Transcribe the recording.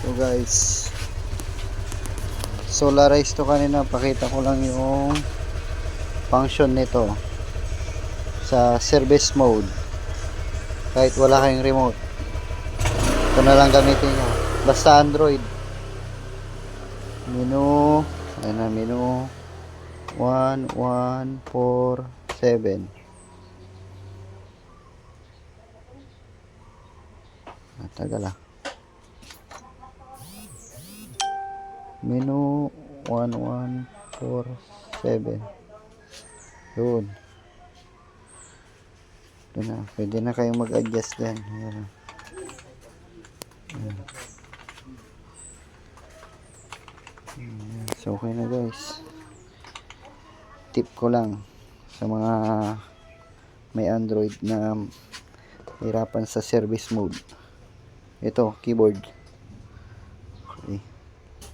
So guys, solarize to kanina. Pakita ko lang yung function nito sa service mode. Kahit wala kayong remote, ito na lang gamitin nyo. Basta Android. Menu, ayan na, menu 1147. Tagal ah. Menu 1147. Yun. Ito na. Pwede na kayong mag-adjust din. Ayan. Ayan. Ayan. So okay na guys. Tip ko lang sa mga may Android na hirapan sa service mode. Ito, keyboard. Okay.